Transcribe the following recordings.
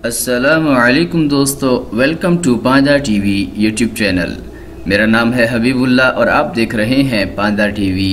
अस्सलामुअलैकुम दोस्तों, welcome to पांदा टीवी यूट्यूब चैनल। मेरा नाम है हबीबुल्लाह और आप देख रहे हैं पांदा टीवी।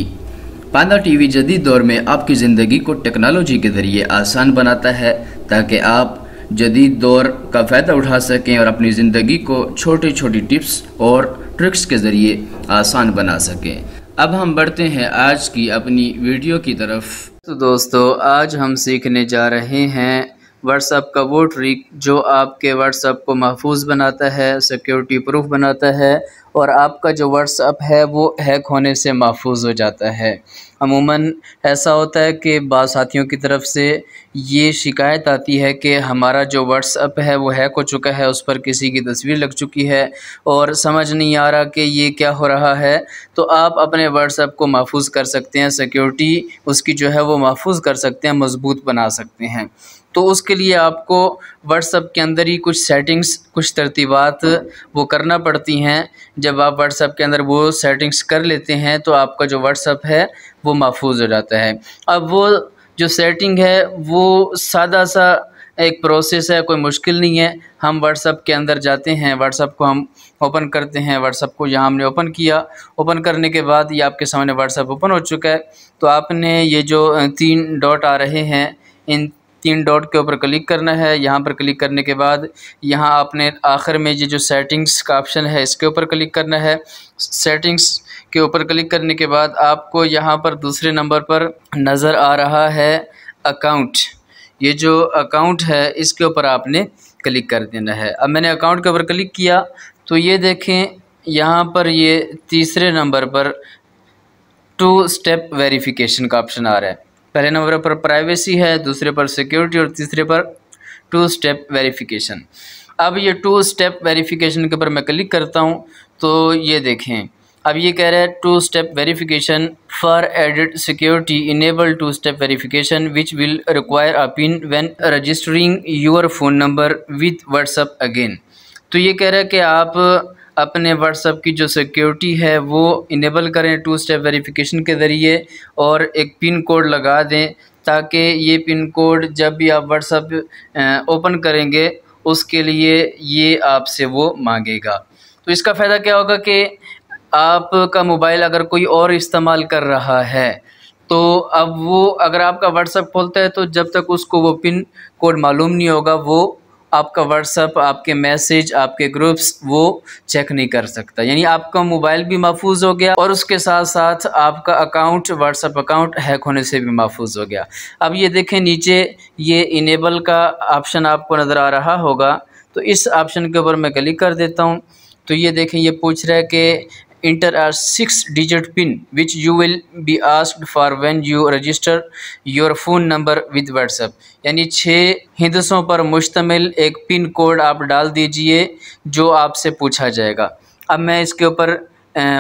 पांदा टीवी जदीद दौर में आपकी ज़िंदगी को टेक्नोलॉजी के ज़रिए आसान बनाता है ताकि आप जदीद दौर का फ़ायदा उठा सकें और अपनी ज़िंदगी को छोटी छोटी टिप्स और ट्रिक्स के ज़रिए आसान बना सकें। अब हम बढ़ते हैं आज की अपनी वीडियो की तरफ। तो दोस्तों, आज हम सीखने जा रहे हैं व्हाट्सएप का वो ट्रिक जो आपके व्हाट्सएप को महफूज बनाता है, सिक्योरिटी प्रूफ बनाता है और आपका जो व्हाट्सएप है वो हैक होने से महफूज हो जाता है। अमूमन ऐसा होता है कि बाज़ साथियों की तरफ से ये शिकायत आती है कि हमारा जो व्हाट्सएप है वो हैक हो चुका है, उस पर किसी की तस्वीर लग चुकी है और समझ नहीं आ रहा कि ये क्या हो रहा है। तो आप अपने व्हाट्सएप को महफूज कर सकते हैं, सिक्योरिटी उसकी जो है वो महफूज कर सकते हैं, मज़बूत बना सकते हैं। तो उसके लिए आपको व्हाट्सएप के अंदर ही कुछ सेटिंग्स, कुछ तरतीबात वो करना पड़ती हैं। जब आप व्हाट्सएप के अंदर वो सेटिंग्स कर लेते हैं तो आपका जो व्हाट्सएप है वो महफूज हो जाता है। अब वो जो सेटिंग है वो सादा सा एक प्रोसेस है, कोई मुश्किल नहीं है। हम व्हाट्सएप के अंदर जाते हैं, व्हाट्सएप को हम ओपन करते हैं। व्हाट्सएप को यहाँ हमने ओपन किया, ओपन करने के बाद ये आपके सामने व्हाट्सएप ओपन हो चुका है। तो आपने ये जो 3 डॉट आ रहे हैं, इन 3 डॉट के ऊपर क्लिक करना है। यहाँ पर क्लिक करने के बाद यहाँ आपने आखिर में ये जो सेटिंग्स का ऑप्शन है इसके ऊपर क्लिक करना है। सेटिंग्स के ऊपर क्लिक करने के बाद आपको यहाँ पर दूसरे नंबर पर नज़र आ रहा है अकाउंट। ये जो अकाउंट है इसके ऊपर आपने क्लिक कर देना है। अब मैंने अकाउंट के ऊपर क्लिक किया तो ये देखें यहाँ पर ये तीसरे नंबर पर 2 स्टेप वेरिफिकेशन का ऑप्शन आ रहा है। पहले नंबर पर प्राइवेसी है, दूसरे पर सिक्योरिटी और तीसरे पर 2 स्टेप वेरिफिकेशन। अब ये 2 स्टेप वेरिफिकेशन के ऊपर मैं क्लिक करता हूँ तो ये देखें, अब ये कह रहा है 2 step verification for added security enable 2 step verification which will require a pin when registering your phone number with WhatsApp again. तो ये कह रहा है कि आप अपने व्हाट्सएप की जो सिक्योरिटी है वो इनेबल करें 2 स्टेप वेरिफिकेशन के ज़रिए और एक पिन कोड लगा दें ताकि ये पिन कोड जब भी आप व्हाट्सएप ओपन करेंगे उसके लिए ये आपसे वो मांगेगा। तो इसका फ़ायदा क्या होगा कि आपका मोबाइल अगर कोई और इस्तेमाल कर रहा है तो अब वो अगर आपका व्हाट्सएप खोलता है तो जब तक उसको वो पिन कोड मालूम नहीं होगा वो आपका व्हाट्सएप, आपके मैसेज, आपके ग्रुप्स वो चेक नहीं कर सकता। यानी आपका मोबाइल भी महफूज हो गया और उसके साथ साथ आपका अकाउंट, व्हाट्सएप अकाउंट हैक होने से भी महफूज हो गया। अब ये देखें नीचे ये इनेबल का ऑप्शन आपको नज़र आ रहा होगा, तो इस ऑप्शन के ऊपर मैं क्लिक कर देता हूँ। तो ये देखें ये पूछ रहा है कि Enter a 6-digit PIN which you will be asked for when you register your phone number with WhatsApp। यानी 6 हिंदसों पर मुश्तमिल एक पिन कोड आप डाल दीजिए जो आपसे पूछा जाएगा। अब मैं इसके ऊपर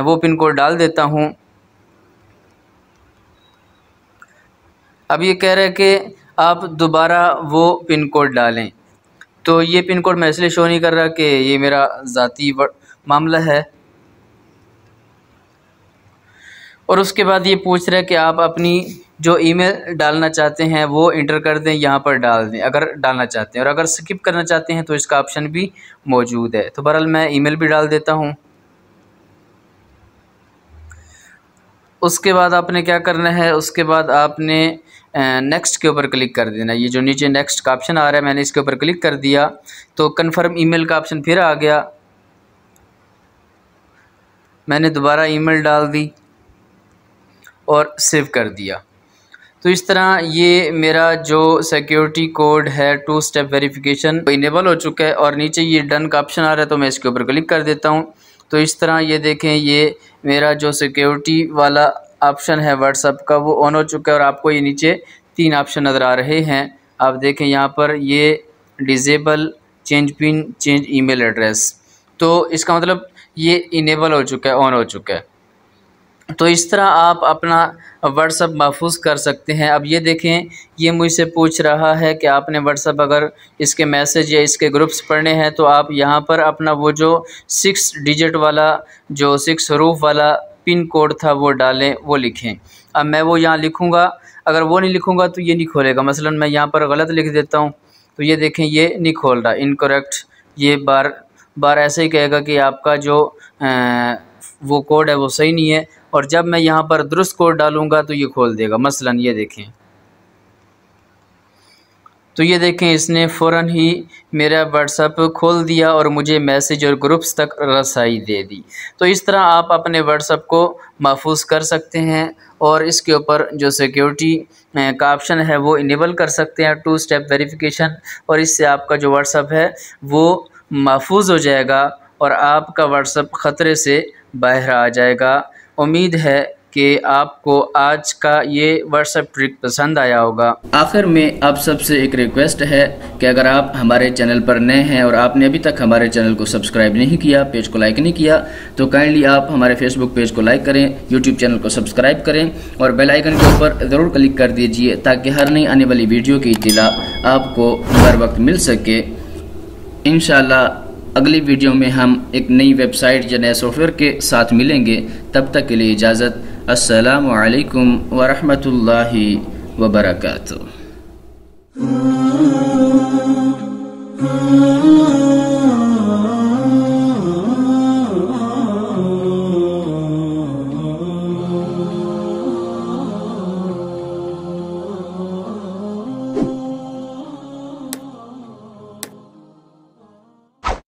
वो पिन कोड डाल देता हूँ। अब ये कह रहा है कि आप दोबारा वो पिन कोड डालें। तो ये पिन कोड मैं इसलिए शो नहीं कर रहा कि ये मेरा ज़ाती मामला है। और उसके बाद ये पूछ रहा है कि आप अपनी जो ईमेल डालना चाहते हैं वो इंटर कर दें, यहाँ पर डाल दें अगर डालना चाहते हैं, और अगर स्किप करना चाहते हैं तो इसका ऑप्शन भी मौजूद है। तो बहरहाल मैं ईमेल भी डाल देता हूँ। उसके बाद आपने क्या करना है, उसके बाद आपने नेक्स्ट के ऊपर क्लिक कर देना। ये जो नीचे नेक्स्ट का ऑप्शन आ रहा है मैंने इसके ऊपर क्लिक कर दिया तो कन्फर्म ईमेल का ऑप्शन फिर आ गया। मैंने दोबारा ईमेल डाल दी और सेव कर दिया। तो इस तरह ये मेरा जो सिक्योरिटी कोड है 2 स्टेप वेरिफिकेशन इनेबल हो चुका है और नीचे ये डन का ऑप्शन आ रहा है तो मैं इसके ऊपर क्लिक कर देता हूँ। तो इस तरह ये देखें ये मेरा जो सिक्योरिटी वाला ऑप्शन है व्हाट्सएप का वो ऑन हो चुका है और आपको ये नीचे 3 ऑप्शन नज़र आ रहे हैं। आप देखें यहाँ पर ये disable, change pin, change email address. तो इसका मतलब ये इनेबल हो चुका है, ऑन हो चुका है। तो इस तरह आप अपना व्हाट्सएप महफूज कर सकते हैं। अब ये देखें ये मुझसे पूछ रहा है कि आपने व्हाट्सएप अगर इसके मैसेज या इसके ग्रुप्स पढ़ने हैं तो आप यहाँ पर अपना वो जो 6 डिजिट वाला, जो 6 हरूफ वाला पिन कोड था वो डालें, वो लिखें। अब मैं वो यहाँ लिखूँगा, अगर वो नहीं लिखूँगा तो ये नहीं खोलेगा। मसलन मैं यहाँ पर गलत लिख देता हूँ तो ये देखें ये नहीं खोल रहा, इनकरेक्ट, ये बार बार ऐसे ही कहेगा कि आपका जो वो कोड है वो सही नहीं है। और जब मैं यहाँ पर दुरुस्त कोड डालूँगा तो ये खोल देगा। मसलन ये देखें, तो ये देखें इसने फ़ौरन ही मेरा व्हाट्सएप खोल दिया और मुझे मैसेज और ग्रुप्स तक रसाई दे दी। तो इस तरह आप अपने व्हाट्सएप को महफूज कर सकते हैं और इसके ऊपर जो सिक्योरिटी का ऑप्शन है वो इनेबल कर सकते हैं, 2 स्टेप वेरिफिकेशन, और इससे आपका जो व्हाट्सएप है वो महफूज हो जाएगा और आपका व्हाट्सएप ख़तरे से बाहर आ जाएगा। उम्मीद है कि आपको आज का ये व्हाट्सएप ट्रिक पसंद आया होगा। आखिर में आप सबसे एक रिक्वेस्ट है कि अगर आप हमारे चैनल पर नए हैं और आपने अभी तक हमारे चैनल को सब्सक्राइब नहीं किया, पेज को लाइक नहीं किया, तो काइंडली आप हमारे फेसबुक पेज को लाइक करें, यूट्यूब चैनल को सब्सक्राइब करें और बेल आइकन के ऊपर ज़रूर क्लिक कर दीजिए ताकि हर नई आने वाली वीडियो की इत्तला आपको हर वक्त मिल सके। इंशाअल्लाह अगली वीडियो में हम एक नई वेबसाइट या नए सॉफ्टवेयर के साथ मिलेंगे। तब तक के लिए इजाज़त। अस्सलामु अलैकुम वरहमतुल्लाहि वबरकातुहू।